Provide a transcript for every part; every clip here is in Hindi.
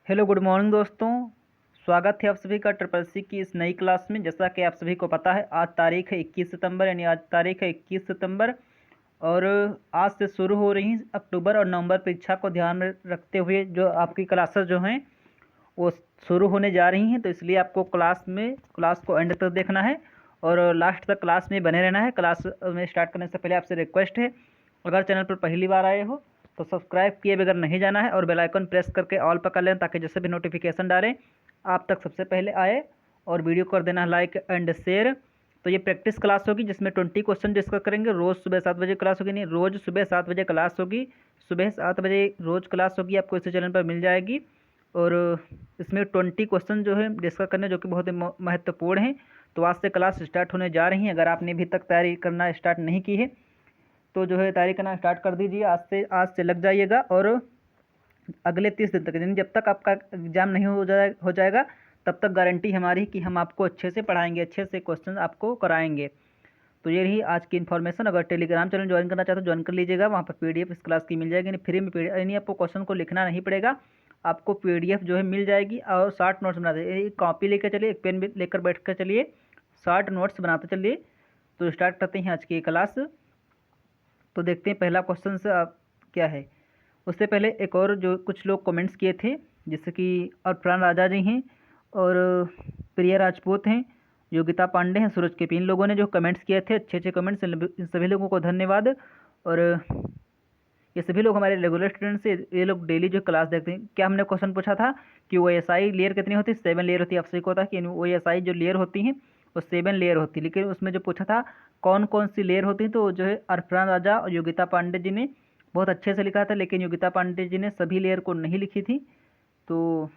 हेलो गुड मॉर्निंग दोस्तों। स्वागत है आप सभी का ट्रिपल सी की इस नई क्लास में। जैसा कि आप सभी को पता है आज तारीख है 21 सितंबर, यानी आज तारीख है 21 सितंबर और आज से शुरू हो रही अक्टूबर और नवंबर परीक्षा को ध्यान में रखते हुए जो आपकी क्लासेस जो हैं वो शुरू होने जा रही हैं। तो इसलिए आपको क्लास को एंड तक देखना है और लास्ट तक क्लास में बने रहना है। क्लास में स्टार्ट करने से पहले आपसे रिक्वेस्ट है, अगर चैनल पर पहली बार आए हो तो सब्सक्राइब किए बगैर नहीं जाना है और बेल आइकन प्रेस करके ऑल पर कर लें ताकि जैसे भी नोटिफिकेशन डालें आप तक सबसे पहले आए। और वीडियो कर देना लाइक एंड शेयर। तो ये प्रैक्टिस क्लास होगी जिसमें 20 क्वेश्चन डिस्कस करेंगे। रोज़ सुबह 7 बजे क्लास होगी, नहीं रोज़ सुबह 7 बजे क्लास होगी। सुबह 7 बजे रोज़ क्लास होगी, आपको इसी चैनल पर मिल जाएगी। और इसमें 20 क्वेश्चन जो है डिस्कस करने जो कि बहुत ही महत्वपूर्ण हैं। तो आज से क्लास स्टार्ट होने जा रही हैं। अगर आपने अभी तक तैयारी करना स्टार्ट नहीं की है तो जो है तैयारी करना स्टार्ट कर दीजिए। आज से लग जाइएगा और अगले 30 दिन तक, यानी जब तक आपका एग्ज़ाम नहीं हो जाएगा तब तक गारंटी हमारी कि हम आपको अच्छे से पढ़ाएंगे, अच्छे से क्वेश्चन आपको कराएंगे। तो ये रही आज की इन्फॉर्मेशन। अगर टेलीग्राम चैनल ज्वाइन करना चाहते हो ज्वाइन कर लीजिएगा, वहाँ पर PDF इस क्लास की मिल जाएगी, यानी फ्री में यानी आपको क्वेश्चन को लिखना नहीं पड़ेगा, आपको PDF जो है मिल जाएगी। और 60 नोट्स बना दे, एक कॉपी लेकर चलिए, एक पेन भी लेकर बैठ कर चलिए, 60 नोट्स बनाते चलिए। तो स्टार्ट करते हैं आज की क्लास। तो देखते हैं पहला क्वेश्चन से आप क्या है। उससे पहले एक और जो कुछ लोग कमेंट्स किए थे, जैसे कि अरफान राजा जी हैं और प्रिया राजपूत हैं, योगिता पांडे हैं, सूरज के पी, इन लोगों ने जो कमेंट्स किए थे अच्छे अच्छे कमेंट्स, इन सभी लोगों को धन्यवाद। और ये सभी लोग हमारे रेगुलर स्टूडेंट्स से, ये लोग डेली जो क्लास देखते हैं। क्या हमने क्वेश्चन पूछा था कि OSI लेयर कितनी होती है? 7 लेयर होती है। आप सही को होता है कि OSI जो लेयर होती हैं वो 7 लेयर होती है, लेकिन उसमें जो पूछा था कौन कौन सी लेयर होती है, तो जो है अरफान राजा और योगिता पांडे जी ने बहुत अच्छे से लिखा था, लेकिन योगिता पांडे जी ने सभी लेयर को नहीं लिखी थी। तो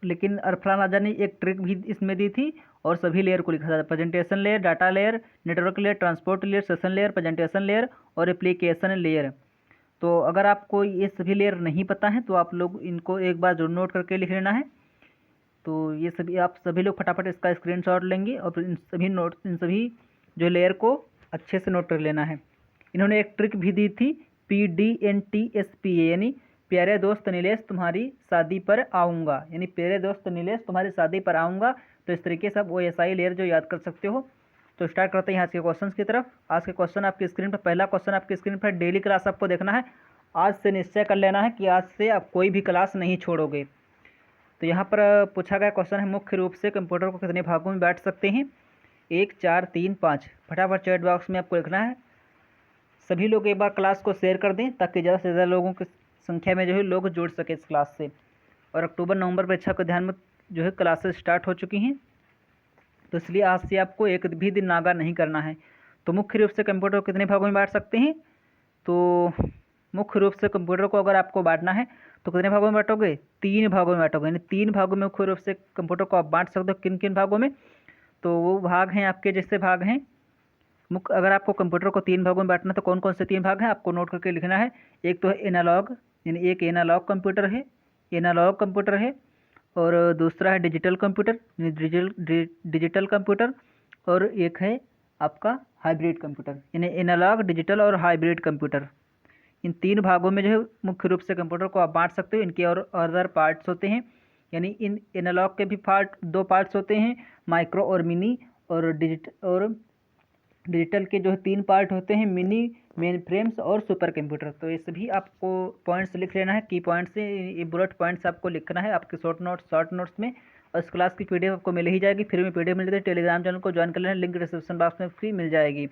लेकिन अरफान राजा ने एक ट्रिक भी इसमें दी थी और सभी लेयर को लिखा था। Presentation layer, data layer, network layer, transport layer, session layer, presentation layer और एप्लीकेशन लेयर। तो अगर आपको ये सभी लेयर नहीं पता है तो आप लोग इनको एक बार जरूर नोट करके लिख लेना है। तो ये सभी आप सभी लोग फटाफट इसका स्क्रीनशॉट लेंगे और इन सभी जो लेयर को अच्छे से नोट कर लेना है। इन्होंने एक ट्रिक भी दी थी, PDNTSPA, यानी प्यारे दोस्त नीलेश तुम्हारी शादी पर आऊँगा, यानी प्यारे दोस्त नीलेश तुम्हारी शादी पर आऊँगा। तो इस तरीके से आप OSI लेयर जो याद कर सकते हो। तो स्टार्ट करते हैं आज के क्वेश्चन की तरफ। आज के क्वेश्चन आपकी स्क्रीन पर, पहला क्वेश्चन आपकी स्क्रीन पर, डेली क्लास आपको देखना है। आज से निश्चय कर लेना है कि आज से आप कोई भी क्लास नहीं छोड़ोगे। तो यहाँ पर पूछा गया क्वेश्चन है, मुख्य रूप से कंप्यूटर को कितने भागों में बांट सकते हैं? 1, 4, 3, 5। फटाफट चैट बॉक्स में आपको लिखना है। सभी लोग एक बार क्लास को शेयर कर दें ताकि ज़्यादा से ज़्यादा लोगों की संख्या में जो है लोग जुड़ सके इस क्लास से। और अक्टूबर नवंबर परीक्षा को ध्यान में जो है क्लासेस स्टार्ट हो चुकी हैं, तो इसलिए आज से आपको एक भी दिन नागा नहीं करना है। तो मुख्य रूप से कंप्यूटर को कितने भागों में बांट सकते हैं? तो मुख्य रूप से कंप्यूटर को अगर आपको बांटना है तो कितने भागों में बांटोगे? 3 भागों में बांटोगे, यानी 3 भागों में मुख्य रूप से कंप्यूटर को आप बांट सकते हो। किन किन भागों में? तो वो भाग हैं आपके, जैसे भाग हैं मुख्य, अगर आपको कंप्यूटर को 3 भागों में बांटना तो कौन कौन से 3 भाग हैं आपको नोट करके लिखना है। एक तो है एनालॉग, यानी एक एनालॉग कंप्यूटर है, एनालॉग कंप्यूटर है। और दूसरा है डिजिटल कंप्यूटर, डिजिटल कंप्यूटर। और एक है आपका हाइब्रिड कंप्यूटर, यानी एनालॉग, डिजिटल और हाइब्रिड कंप्यूटर। इन 3 भागों में जो है मुख्य रूप से कंप्यूटर को आप बांट सकते हो। इनके और अदर पार्ट्स होते हैं, यानी इन एनालॉग के भी 2 पार्ट्स होते हैं, माइक्रो और मिनी। और डिजिटल के जो है 3 पार्ट होते हैं, मिनी, मेन फ्रेम्स और सुपर कंप्यूटर। तो ये सभी आपको पॉइंट्स लिख लेना है, की पॉइंट्स से ये बुलेट पॉइंट्स आपको लिखना है आपके शॉर्ट नोट्स में। और इस क्लास की PDF आपको मिल ही जाएगी, फ्री में PDF मिल जाती है। टेलीग्राम चैनल को ज्वाइन कर लेना, लिंक डिस्क्रिप्शन बॉक्स में फ्री मिल जाएगी।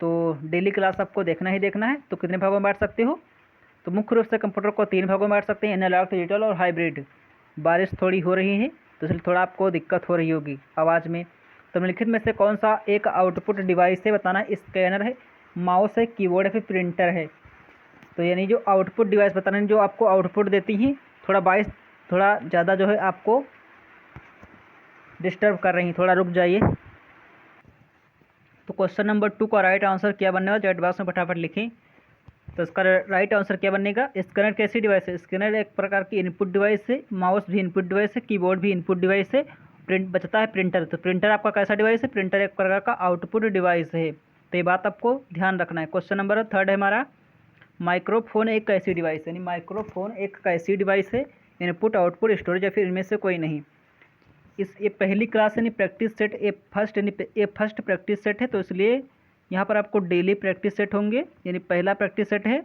तो डेली क्लास आपको देखना ही देखना है। तो कितने भागों में बांट सकते हो? तो मुख्य रूप से कंप्यूटर को 3 भागों में बांट सकते हैं, एनालॉग, डिजिटल और हाइब्रिड। बारिश थोड़ी हो रही है तो इसलिए थोड़ा आपको दिक्कत हो रही होगी आवाज़ में। तो निम्नलिखित में से कौन सा एक आउटपुट डिवाइस है बताना है? स्कैनर है, माउस है, कीबोर्ड है, फिर प्रिंटर है। तो यानी जो आउटपुट डिवाइस बताना है जो आपको आउटपुट देती हैं, थोड़ा ज़्यादा जो है आपको डिस्टर्ब कर रही हैं, थोड़ा रुक जाइए। तो क्वेश्चन नंबर 2 का राइट आंसर क्या बनने वाला? चैट बॉक्स में फटाफट लिखें। तो इसका राइट आंसर क्या बनेगा? स्कैनर कैसी डिवाइस है? स्कैनर एक प्रकार की इनपुट डिवाइस है, माउस भी इनपुट डिवाइस है, कीबोर्ड भी इनपुट डिवाइस है। प्रिंट बचता है प्रिंटर। तो प्रिंटर आपका कैसा डिवाइस है? प्रिंटर एक प्रकार का आउटपुट डिवाइस है। तो ये बात आपको ध्यान रखना है। क्वेश्चन नंबर 3 है हमारा, माइक्रोफोन एक ऐसी डिवाइस है, यानी माइक्रोफोन एक ऐसी डिवाइस है, इनपुट आउटपुट स्टोरेज या फिर इनमें से कोई नहीं। ये पहली क्लास यानी प्रैक्टिस सेट, ये फर्स्ट प्रैक्टिस सेट है, तो इसलिए यहाँ पर आपको डेली प्रैक्टिस सेट होंगे, यानी पहला प्रैक्टिस सेट है।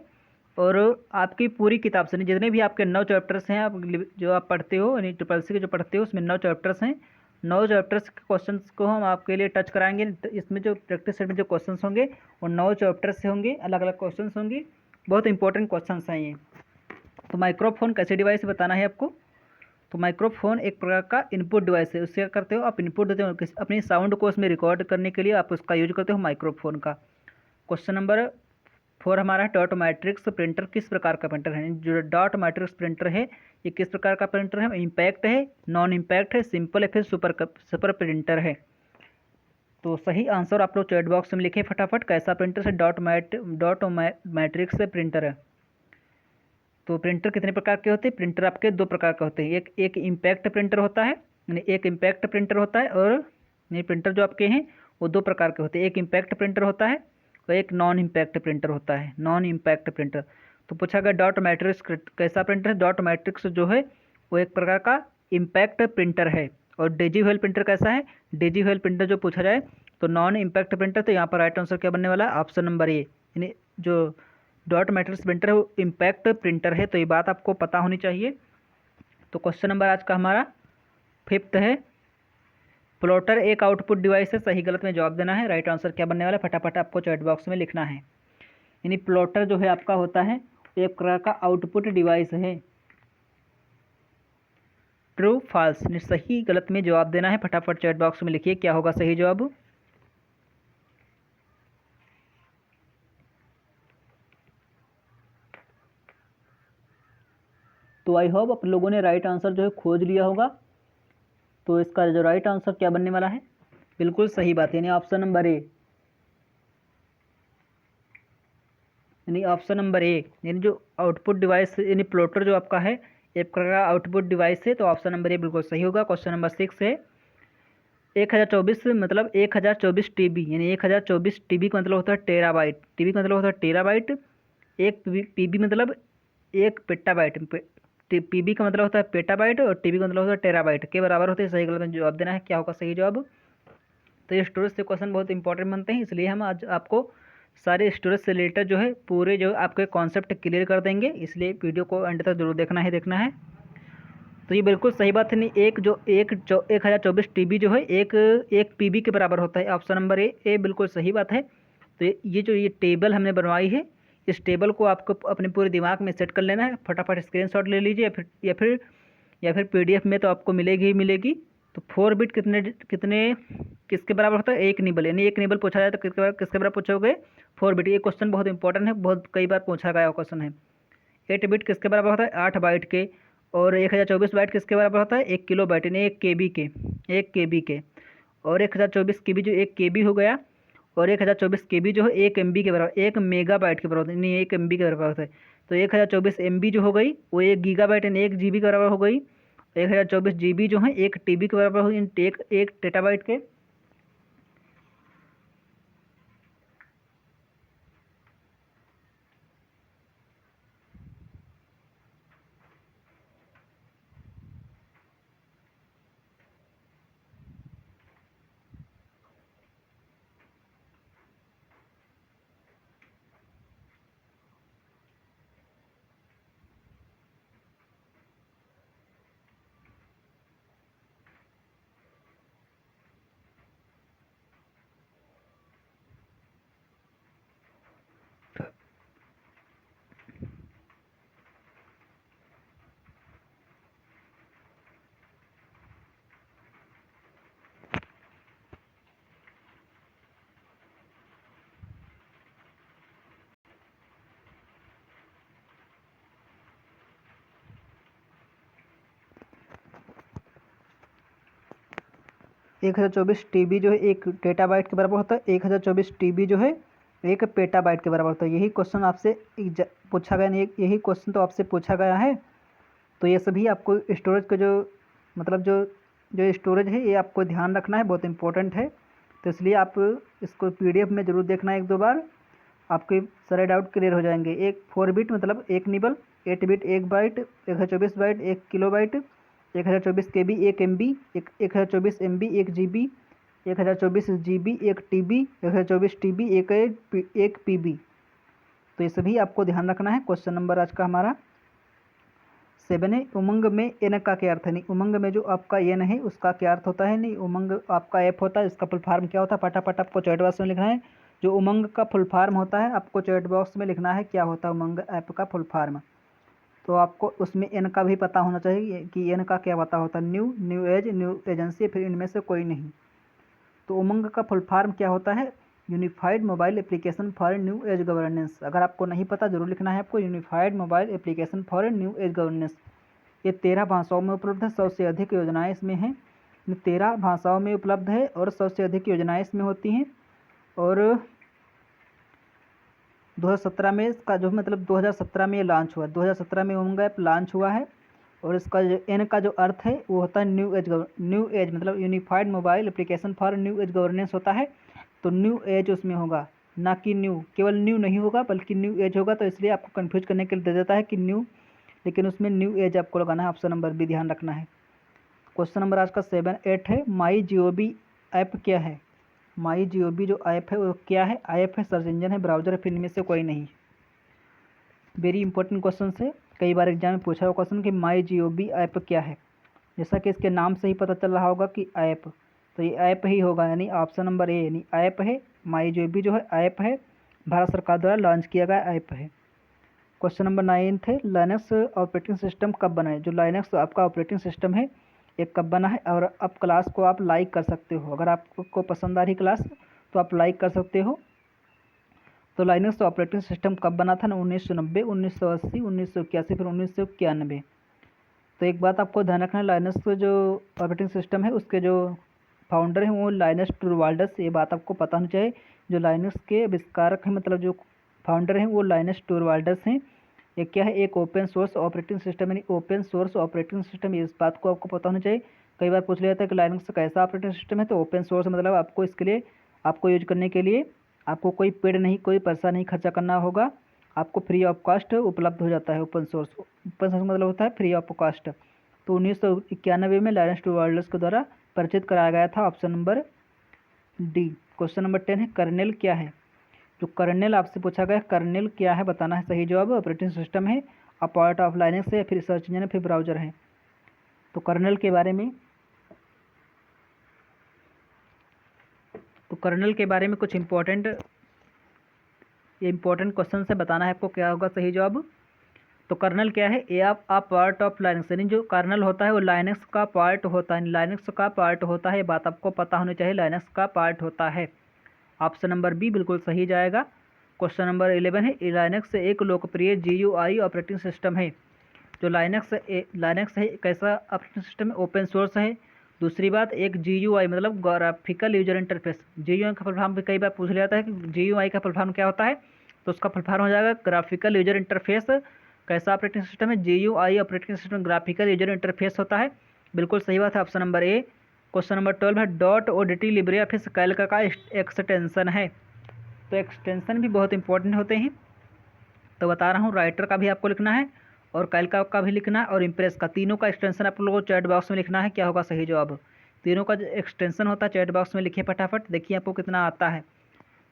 और आपकी पूरी किताब से जितने भी आपके 9 चैप्टर्स हैं, आप जो आप पढ़ते हो यानी ट्रिपल सी के जो पढ़ते हो, उसमें 9 चैप्टर्स हैं। 9 चैप्टर्स के क्वेश्चंस को हम आपके लिए टच कराएंगे। तो इसमें जो प्रैक्टिस सेट में जो क्वेश्चंस होंगे वो 9 चैप्टर्स से होंगे, अलग अलग क्वेश्चंस होंगे, बहुत इंपॉर्टेंट क्वेश्चंस हैं ये। तो माइक्रोफोन कैसे डिवाइस बताना है आपको। तो माइक्रोफोन एक प्रकार का इनपुट डिवाइस है। उससे क्या करते हो, आप इनपुट देते हो अपनी साउंड को उसमें रिकॉर्ड करने के लिए, आप उसका यूज करते हो माइक्रोफोन का। क्वेश्चन नंबर 4 हमारा है, डॉट मैट्रिक्स प्रिंटर किस प्रकार का प्रिंटर है। जो डॉट मैट्रिक्स प्रिंटर है ये किस प्रकार का प्रिंटर है, इम्पैक्ट है, नॉन इम्पैक्ट है, सिंपल है, फिर सुपर प्रिंटर है। तो सही आंसर आप लोग चैट बॉक्स में लिखे फटाफट, कैसा प्रिंटर है, डॉट मैट्रिक्स प्रिंटर है। तो प्रिंटर कितने प्रकार के होते हैं, प्रिंटर आपके 2 प्रकार के होते हैं। एक इम्पैक्ट प्रिंटर होता है, यानी एक इम्पैक्ट प्रिंटर होता है, और ये प्रिंटर जो आपके हैं वो 2 प्रकार के होते हैं। एक इम्पैक्ट प्रिंटर होता है और एक नॉन इम्पैक्ट प्रिंटर होता है, नॉन इम्पैक्ट प्रिंटर। तो पूछा गया डॉट मैट्रिक्स कैसा प्रिंटर है। डॉट मैट्रिक्स जो है वो एक प्रकार का इम्पैक्ट प्रिंटर है। और डिजिव्हेल प्रिंटर कैसा है, डिजिव्हेल प्रिंटर जो पूछा जाए तो नॉन इम्पैक्ट प्रिंटर। तो यहाँ पर राइट आंसर क्या बनने वाला है, ऑप्शन नंबर ए, यानी जो डॉट मैट्रिक्स प्रिंटर है वो इम्पैक्ट प्रिंटर है। तो ये बात आपको पता होनी चाहिए। तो क्वेश्चन नंबर आज का हमारा 5th है, प्लॉटर एक आउटपुट डिवाइस है, सही गलत में जवाब देना है। राइट आंसर क्या बनने वाला है, फटाफट आपको चैट बॉक्स में लिखना है। यानी प्लॉटर जो है आपका होता है एक प्रकार का आउटपुट डिवाइस है। ट्रू फॉल्स, सही गलत में जवाब देना है, फटाफट चैट बॉक्स में लिखिए क्या होगा सही जवाब। तो आई होप आप लोगों ने राइट आंसर जो है खोज लिया होगा। तो इसका जो राइट आंसर क्या बनने वाला है, बिल्कुल सही बात है, यानी ऑप्शन नंबर ए, यानी ऑप्शन नंबर ए, यानी जो आउटपुट डिवाइस यानी प्लॉटर जो आपका है एक प्रकार का आउटपुट डिवाइस है। तो ऑप्शन नंबर ए बिल्कुल सही होगा। क्वेश्चन नंबर 6 है, 1024 मतलब 1024 TB, यानी 1024 TB का मतलब होता है टेराबाइट। TB का मतलब होता है टेराबाइट। एक PB मतलब 1 पेटाबाइट। PB का मतलब होता है पेटाबाइट और TB का मतलब होता है टेराबाइट के बराबर होते हैं। सही गलत में जवाब देना है, क्या होगा सही जवाब। तो ये स्टोरेज से क्वेश्चन बहुत इंपॉर्टेंट बनते हैं, इसलिए हम आज आपको सारे स्टोरेज से रिलेटेड जो है पूरे जो आपके कॉन्सेप्ट क्लियर कर देंगे, इसलिए वीडियो को एंड तक जरूर देखना है। तो ये बिल्कुल सही बात है। नहीं, 1024 TB जो है एक PB के बराबर होता है। ऑप्शन नंबर ए बिल्कुल सही बात है। तो ये टेबल हमने बनवाई है, इस टेबल को आपको अपने पूरे दिमाग में सेट कर लेना है। फटाफट स्क्रीनशॉट ले लीजिए, या फिर PDF में तो आपको मिलेगी ही मिलेगी। तो 4 बिट कितने किसके बराबर होता है, 1 निबल, यानी 1 निबल पूछा जाए तो किसके बराबर पूछोगे, 4 बिट। ये क्वेश्चन बहुत इंपॉर्टेंट है, बहुत कई बार पूछा गया क्वेश्चन है। 8 बिट किसके बराबर होता है, 8 बाइट के। और 1024 बाइट किसके बराबर होता है, 1 किलो बाइट, यानी 1 KB के। और 1024 KB जो 1 KB हो गया, और 1024 KB जो है 1 MB के बराबर, 1 मेगाबाइट के बराबर, यानी 1 MB के बराबर होता है। तो 1024 MB जो हो गई वो 1 गीगाबाइट यानी 1 GB के बराबर हो गई। 1024 GB जो है 1 TB के बराबर हो, एक टेटाबाइट के। एक 1024 TB जो है 1 टेटाबाइट के बराबर होता है, 1024 TB जो है 1 पेटाबाइट के बराबर होता है। यही क्वेश्चन आपसे पूछा गया, नहीं यही क्वेश्चन तो आपसे पूछा गया है। तो ये सभी आपको स्टोरेज का जो मतलब जो स्टोरेज है ये आपको ध्यान रखना है, बहुत इंपॉर्टेंट है। तो इसलिए आप इसको PDF में ज़रूर देखना 1-2 बार। आपके सारे डाउट क्लियर हो जाएंगे। एक 4 बिट मतलब 1 nibble, 8 bit 1 byte, 1024 byte 1 kilobyte, 1024 KB 1 MB, 1024 MB 1 GB, 1024 GB 1 TB, 1024 TB 1 PB। तो ये सभी आपको ध्यान रखना है। क्वेश्चन नंबर आज का हमारा 7 है। उमंग में एन का क्या अर्थ है? नहीं, उमंग में जो आपका एन है उसका क्या अर्थ होता है? नहीं, उमंग आपका ऐप होता है, इसका फुल फॉर्म क्या होता है? फटाफट आपको चैट बॉक्स में लिखना है। जो उमंग का फुल फॉर्म होता है आपको चैट बॉक्स में लिखना है क्या होता है उमंग ऐप का फुल फॉर्म। तो आपको उसमें एन का भी पता होना चाहिए कि एन का क्या पता होता है। न्यू एज, न्यू एजेंसी, फिर इनमें से कोई नहीं। तो उमंग का फुल फॉर्म क्या होता है? Unified mobile application for new age governance. अगर आपको नहीं पता जरूर लिखना है आपको, unified mobile application for new age governance. ये 13 भाषाओं में उपलब्ध है, 100 से अधिक योजनाएं इसमें हैं। 13 भाषाओं में उपलब्ध है और 100 से अधिक योजनाएं इसमें होती हैं। और 2017 में इसका जो मतलब 2017 में ये लॉन्च हुआ, 2017 में उमंग ऐप लॉन्च हुआ है। और इसका जो एन का जो अर्थ है वो होता है न्यू एज मतलब unified mobile application for new age governance होता है। तो न्यू एज उसमें होगा, ना कि न्यू, केवल न्यू नहीं होगा बल्कि न्यू एज होगा। तो इसलिए आपको कंफ्यूज करने के लिए दे देता है कि न्यू, लेकिन उसमें न्यू एज आपको लगाना है। ऑप्शन नंबर बी ध्यान रखना है। क्वेश्चन नंबर आज का 7-8 है। माई जीओवी ऐप क्या है? माई जीओवी जो ऐप है वो क्या है? ऐप है, सर्च इंजन है, ब्राउजर है, फिर इनमें से कोई नहीं। वेरी इंपॉर्टेंट क्वेश्चन है, कई बार एग्जाम में पूछा हुआ क्वेश्चन कि माई जीओवी ऐप क्या है। जैसा कि इसके नाम से ही पता चल रहा होगा कि ऐप, तो ये ऐप ही होगा, यानी ऑप्शन नंबर ए यानी ऐप है। माई जीओवी जो है ऐप है, भारत सरकार द्वारा लॉन्च किया गया ऐप है। क्वेश्चन नंबर 9 है। लाइनक्स ऑपरेटिंग सिस्टम कब बना है? जो लाइनक्स आपका ऑपरेटिंग सिस्टम है ये कब बना है? और अब क्लास को आप लाइक कर सकते हो, अगर आपको पसंद आ रही क्लास तो आप लाइक कर सकते हो। तो लाइनक्स ऑपरेटिंग सिस्टम कब बना था ना? 1990, 1980, 1981, फिर 1991। तो एक बात आपको ध्यान रखना है, लाइनक्स जो ऑपरेटिंग सिस्टम है उसके जो फाउंडर हैं वो लाइनस टोरवाल्ड्स, ये बात आपको पता होनी चाहिए। जो लाइनक्स के आविष्कारक हैं मतलब जो फाउंडर हैं वो लाइनस टोरवाल्ड्स हैं। ये क्या है? एक ओपन सोर्स ऑपरेटिंग सिस्टम, यानी ओपन सोर्स ऑपरेटिंग सिस्टम, इस बात को आपको पता होना चाहिए। कई बार पूछ लिया जाता है कि लाइनक्स कैसा ऑपरेटिंग सिस्टम है, तो ओपन सोर्स मतलब आपको इसके लिए, आपको यूज करने के लिए आपको कोई पेड नहीं, कोई पैसा नहीं खर्चा करना होगा, आपको फ्री ऑफ कॉस्ट उपलब्ध हो जाता है। ओपन सोर्स मतलब होता है फ्री ऑफ कॉस्ट। तो 1991 में लाइनस टोरवाल्ड्स के द्वारा परिचित कराया गया था। Option number D. Question number 10 है। कर्नेल क्या है? जो कर्नेल आपसे पूछा गया कर्नेल क्या है बताना है। सही जवाब ऑपरेटिंग सिस्टम है, अ पार्ट ऑफ लाइनक्स है, फिर सर्च इंजन है, फिर ब्राउजर है। तो कर्नेल के बारे में कुछ इंपॉर्टेंट क्वेश्चन से बताना है आपको, क्या होगा सही जवाब। तो कर्नल क्या है? ए आप पार्ट ऑफ लाइनक्स, यानी जो कर्नल होता है वो लाइनक्स का पार्ट होता है, लाइनक्स का पार्ट होता है, बात आपको पता होनी चाहिए, लाइनक्स का पार्ट होता है। ऑप्शन नंबर बी बिल्कुल सही जाएगा। क्वेश्चन नंबर 11 है। लाइनक्स एक लोकप्रिय GUI ऑपरेटिंग सिस्टम है। जो लाइनक्स है कैसा ऑपरेटिंग सिस्टम है? ओपन सोर्स है। दूसरी बात, एक GUI मतलब ग्राफिकल यूजर इंटरफेस। GUI का फुल फॉर्म कई बार पूछ लिया जाता है कि GUI का फुल फॉर्म क्या होता है, तो उसका फुल फॉर्म हो जाएगा ग्राफिकल यूजर इंटरफेस। कैसा ऑपरेटिंग सिस्टम है? GUI operating system graphical user interface होता है। बिल्कुल सही बात है, option number A. Question number 12 है। .odt लिब्रे ऑफिस कैल्क का एक्सटेंशन है। तो एक्सटेंशन भी बहुत इंपॉर्टेंट होते हैं, तो बता रहा हूँ। राइटर का भी आपको लिखना है और कैल्क का भी लिखना है और इम्प्रेस का, तीनों का एक्सटेंशन आप लोगों को चैट बॉक्स में लिखना है। क्या होगा सही जवाब? तीनों का जो एक्सटेंशन होता है चैट बॉक्स में लिखिए फटाफट, देखिए आपको कितना आता है।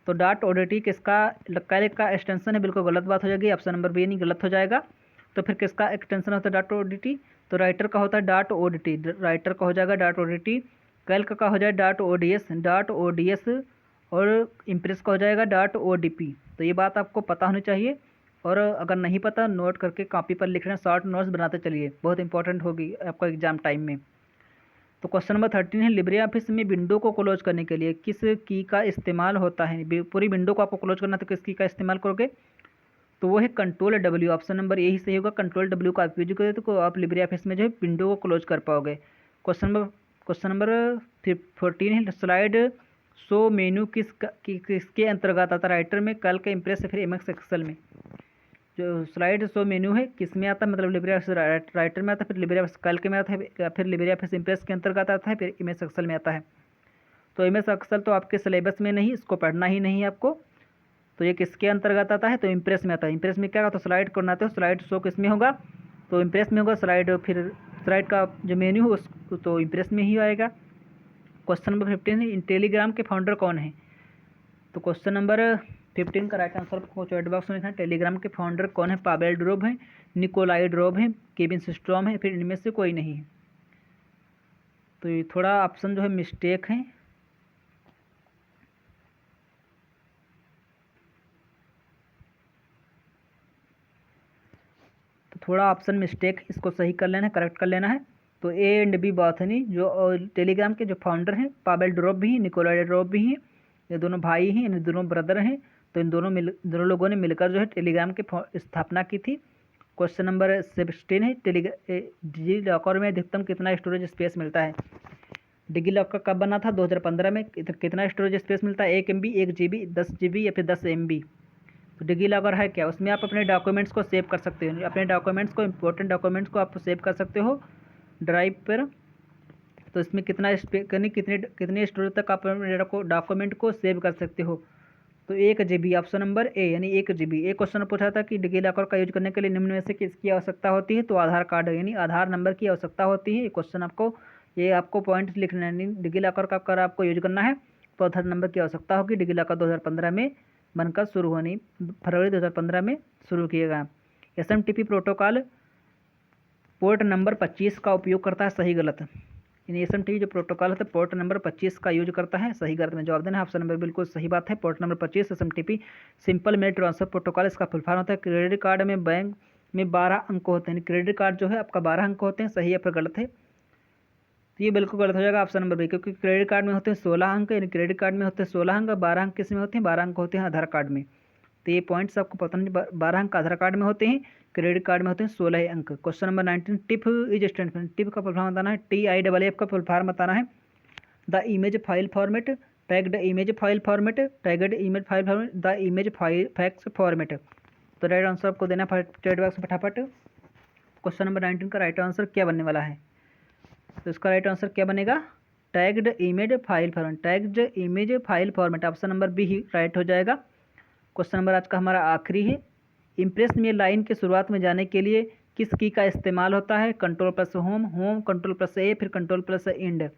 तो .odt किसका कैल्क का एक्सटेंशन है? बिल्कुल गलत बात हो जाएगी, ऑप्शन नंबर बी नहीं, गलत हो जाएगा। तो फिर किसका एक्सटेंशन होता है .odt? तो राइटर का होता है .odt, राइटर का हो जाएगा .odt। कैल्क का हो जाए .ods, और इम्प्रेस का हो जाएगा .odp। तो ये बात आपको पता होनी चाहिए, और अगर नहीं पता नोट करके कॉपी पर लिख रहे हैं, शॉर्ट नोट्स बनाते चलिए, बहुत इंपॉर्टेंट होगी आपको एग्जाम टाइम में। तो क्वेश्चन नंबर 13 है। लिब्रे ऑफिस में विंडो को क्लोज करने के लिए किस की का इस्तेमाल होता है? पूरी विंडो को आपको क्लोज करना तो किस की का इस्तेमाल करोगे? तो वो है Ctrl+W। ऑप्शन नंबर यही सही होगा, Ctrl+W का आप यूज करें तो आप लिब्रे ऑफिस में जो है विंडो को क्लोज कर पाओगे। क्वेश्चन नंबर 14 है। स्लाइड शो मेन्यू किसके अंतर्गत आता है? राइटर में, कैल्क, इम्प्रेस, फिर MS एक्सेल में। जो स्लाइड शो मेन्यू है किस में आता है? मतलब लिब्रे ऑफिस राइटर में आता है, फिर लिब्रे ऑफिस कैल्क में आता है, फिर लिब्रे ऑफिस इम्प्रेस के अंतर्गत आता है, फिर MS एक्सेल में आता है। तो MS एक्सेल तो आपके सिलेबस में नहीं, इसको पढ़ना ही नहीं है आपको। तो ये किसके अंतर्गत आता है, तो इम्प्रेस में आता है। इम्प्रेस में क्या होता है, स्लाइड को बनाते हो, स्लाइड शो किस में होगा, तो इम्प्रेस में होगा स्लाइड, फिर स्लाइड का जो मेन्यू हो उसको तो इम्प्रेस में ही आएगा। क्वेश्चन नंबर 15, टेलीग्राम के फाउंडर कौन है, तो क्वेश्चन नंबर 15 का राइट आंसर को चैट बॉक्स में लिखना है। टेलीग्राम के फाउंडर कौन है, पावेल ड्रोब है, निकोलाई ड्रोब है, केविन सिस्ट्रॉम है, फिर इनमें से कोई नहीं है। तो ये थोड़ा ऑप्शन जो है मिस्टेक है, तो थोड़ा ऑप्शन मिस्टेक, इसको सही कर लेना है, करेक्ट कर लेना है। तो ए एंड बी बात है नहीं, जो टेलीग्राम के जो फाउंडर हैं पावेल ड्रोब भी हैं, निकोलाई ड्रोब भी हैं, ये दोनों भाई हैं, इन दोनों ब्रदर हैं। तो इन दोनों लोगों ने मिलकर जो है टेलीग्राम की स्थापना की थी। क्वेश्चन नंबर 16 है, डिजी लॉकर में अधिकतम कितना स्टोरेज स्पेस मिलता है। डिजी लॉकर कब बना था, 2015 में। कितना स्टोरेज स्पेस मिलता है, 1 MB, 1 GB, 10 GB या फिर 10 MB। तो डिजी लॉकर है क्या, उसमें आप अपने डॉक्यूमेंट्स को सेव कर सकते हो, अपने डॉक्यूमेंट्स को, इंपॉर्टेंट डॉक्यूमेंट्स को आप सेव कर सकते हो ड्राइव पर। तो इसमें कितना कितने स्टोरेज तक आप अपने डॉक्यूमेंट को सेव कर सकते हो, तो 1 GB, ऑप्शन नंबर ए यानी 1 GB। एक क्वेश्चन पूछा था कि डिजी लॉकर का यूज करने के लिए निम्न में से किसकी आवश्यकता होती है, तो आधार कार्ड यानी आधार नंबर की आवश्यकता होती है। ये क्वेश्चन आपको पॉइंट लिखना है। डिजी लॉकर का अगर आपको यूज करना है तो आधार नंबर की आवश्यकता होगी। डिजी लॉकर 2015 में बनकर शुरू होनी, फरवरी 2015 में शुरू किया गया। SMTP प्रोटोकॉल पोर्ट नंबर 25 का उपयोग करता है, सही गलत। यानी SMTP जो प्रोटोकॉल है पोर्ट नंबर 25 का यूज करता है, सही गलत में जवाब देना है। ऑप्शन नंबर बिल्कुल सही बात है, port number 25 SMTP simple mail transfer protocol, इसका फुल फॉर्म होता है। क्रेडिट कार्ड में बैंक में 12 अंक होते हैं, क्रेडिट कार्ड जो है आपका 12 अंक होते हैं, सही है पर गलत है, तो ये बिल्कुल गलत हो जाएगा ऑप्शन नंबर बी, क्योंकि क्रेडिट कार्ड में होते हैं 16 अंक, यानी क्रेडिट कार्ड में होते हैं 16 अंक, 12 अंक किस में होते हैं, 12 अंक होते हैं आधार कार्ड में। तो ये पॉइंट्स आपको पता नहीं, 12 अंक आधार कार्ड में होते हैं, क्रेडिट कार्ड में होते हैं 16 अंक। Question number 19, tip is stand, tip का फुल फॉर्म बताना है, TIFF का फुल फॉर्म बताना है। The image file format, tagged image file format, tagged image file format, the image fax format. तो राइट आंसर आपको देना चैट बॉक्स में फटाफट। क्वेश्चन नंबर 19 का राइट आंसर क्या बनने वाला है, तो इसका राइट आंसर क्या बनेगा, tagged image file format, tagged image file format, option number B ही राइट हो जाएगा। क्वेश्चन नंबर आज का हमारा आखिरी है, इम्प्रेस में लाइन के शुरुआत में जाने के लिए किस की का इस्तेमाल होता है, कंट्रोल+ होम, कंट्रोल+A, फिर कंट्रोल+ इंड।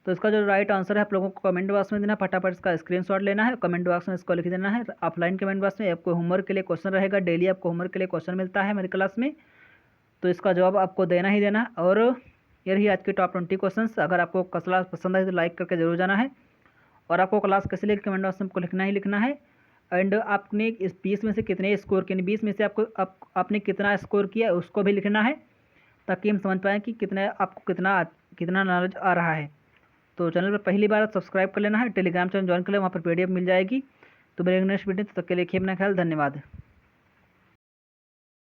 तो इसका जो राइट आंसर है आप लोगों को कमेंट बॉक्स में देना, फटाफट इसका स्क्रीनशॉट लेना है, कमेंट बॉक्स में इसको लिख देना है। ऑफलाइन कमेंट बॉक्स में आपको होमवर्क के लिए क्वेश्चन रहेगा, डेली आपको होमवर्क के लिए क्वेश्चन मिलता है हमारी क्लास में, तो इसका जवाब आपको देना ही देना। और ये रही आज की टॉप 20 क्वेश्चंस। अगर आपको क्लास पसंद आए तो लाइक करके जरूर जाना है, और आपको क्लास कैसे लगी कमेंट बॉक्स में आपको लिखना ही लिखना है। एंड आपने इस 20 में से कितने स्कोर किए, 20 में से आपने कितना स्कोर किया उसको भी लिखना है, ताकि हम समझ पाएँ कि आपको कितना नॉलेज आ रहा है। तो चैनल पर पहली बार सब्सक्राइब कर लेना है, टेलीग्राम चैनल ज्वाइन कर ले, वहाँ पर PDF मिल जाएगी। तो मेरे नेक्स्ट वीडियो तक के लिए रखिए अपना ख्याल, धन्यवाद।